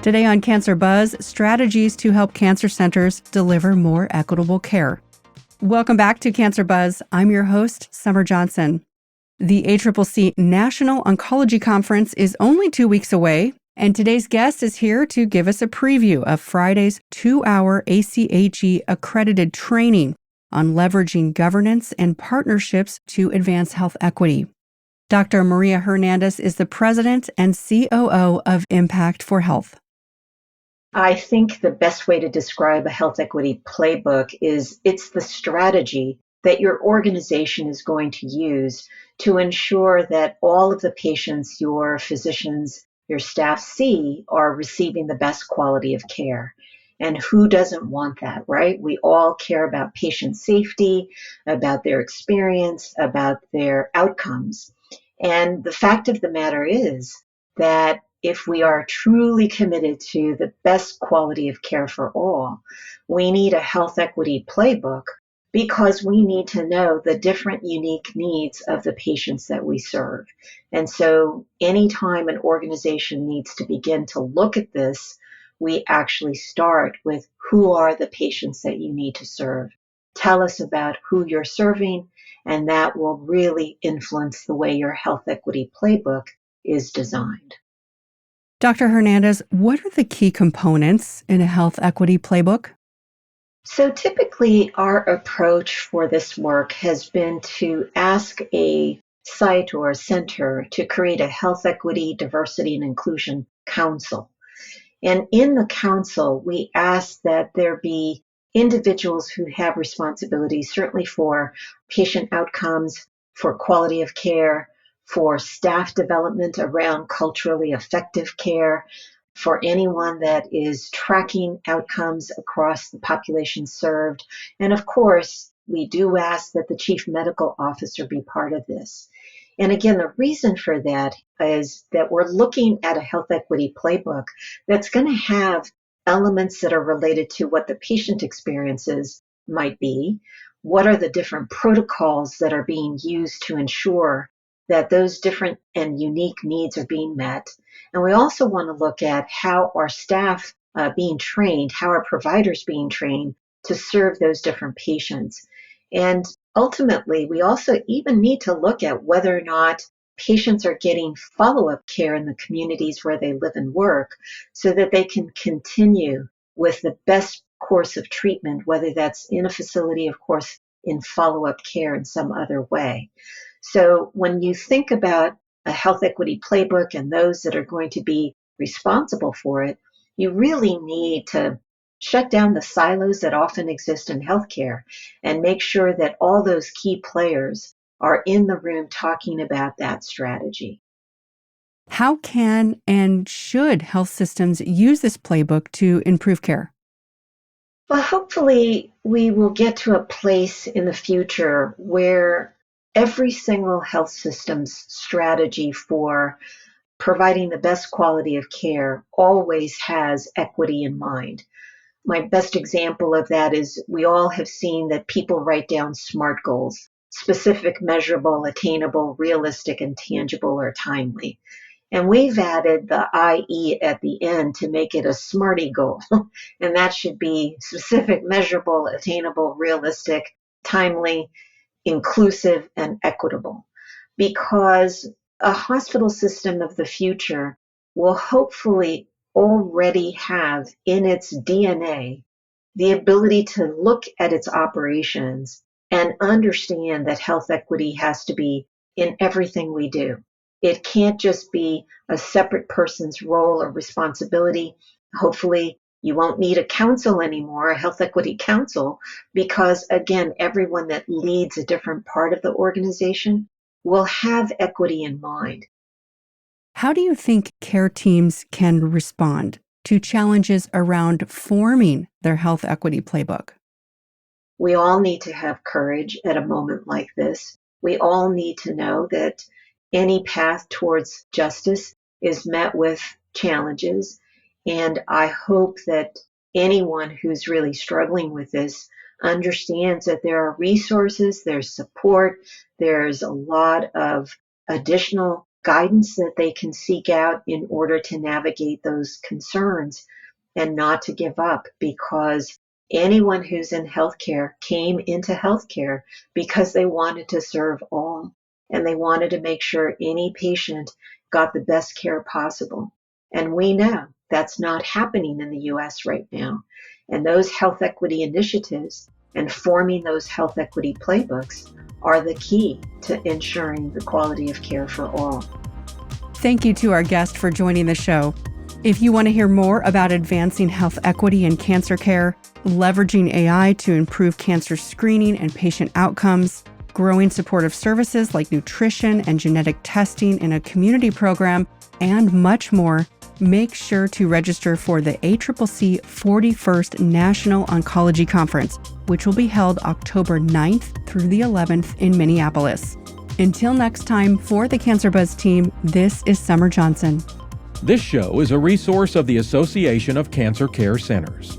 Today on Cancer Buzz, strategies to help cancer centers deliver more equitable care. Welcome back to Cancer Buzz. I'm your host, Summer Johnson. The ACCC National Oncology Conference is only 2 weeks away, and today's guest is here to give us a preview of Friday's 2-hour ACHE accredited training on leveraging governance and partnerships to advance health equity. Dr. Maria Hernandez is the president and COO of Impact for Health. I think the best way to describe a health equity playbook is it's the strategy that your organization is going to use to ensure that all of the patients your physicians, your staff see are receiving the best quality of care. And who doesn't want that, right? We all care about patient safety, about their experience, about their outcomes. And the fact of the matter is that if we are truly committed to the best quality of care for all, we need a health equity playbook because we need to know the different unique needs of the patients that we serve. And so anytime an organization needs to begin to look at this, we actually start with who are the patients that you need to serve. Tell us about who you're serving, and that will really influence the way your health equity playbook is designed. Dr. Hernandez, what are the key components in a health equity playbook? So typically our approach for this work has been to ask a site or a center to create a health equity, diversity, and inclusion council. And in the council, we ask that there be individuals who have responsibilities, certainly for patient outcomes, for quality of care, for staff development around culturally effective care, for anyone that is tracking outcomes across the population served. And of course, we do ask that the chief medical officer be part of this. And again, the reason for that is that we're looking at a health equity playbook that's going to have elements that are related to what the patient experiences might be, what are the different protocols that are being used to ensure that those different and unique needs are being met. And we also want to look at how our staff being trained, how our providers being trained to serve those different patients. And ultimately, we also even need to look at whether or not patients are getting follow-up care in the communities where they live and work so that they can continue with the best course of treatment, whether that's in a facility, of course, in follow-up care in some other way. So when you think about a health equity playbook and those that are going to be responsible for it, you really need to shut down the silos that often exist in healthcare and make sure that all those key players are in the room talking about that strategy. How can and should health systems use this playbook to improve care? Well, hopefully we will get to a place in the future where every single health system's strategy for providing the best quality of care always has equity in mind. My best example of that is we all have seen that people write down SMART goals: specific, measurable, attainable, realistic, and tangible or timely. And we've added the IE at the end to make it a SMARTY goal. And that should be specific, measurable, attainable, realistic, timely, inclusive, and equitable. Because a hospital system of the future will hopefully already have in its DNA the ability to look at its operations and understand that health equity has to be in everything we do. It can't just be a separate person's role or responsibility. Hopefully, you won't need a council anymore, a health equity council, because again, everyone that leads a different part of the organization will have equity in mind. How do you think care teams can respond to challenges around forming their health equity playbook? We all need to have courage at a moment like this. We all need to know that any path towards justice is met with challenges. And I hope that anyone who's really struggling with this understands that there are resources, there's support, there's a lot of additional guidance that they can seek out in order to navigate those concerns and not to give up, because anyone who's in healthcare came into healthcare because they wanted to serve all, and they wanted to make sure any patient got the best care possible. And we know that's not happening in the US right now. And those health equity initiatives and forming those health equity playbooks are the key to ensuring the quality of care for all. Thank you to our guest for joining the show. If you want to hear more about advancing health equity in cancer care, leveraging AI to improve cancer screening and patient outcomes, growing supportive services like nutrition and genetic testing in a community program, and much more, make sure to register for the ACCC 41st National Oncology Conference, which will be held October 9th through the 11th in Minneapolis. Until next time, for the Cancer Buzz team, this is Summer Johnson. This show is a resource of the Association of Cancer Care Centers.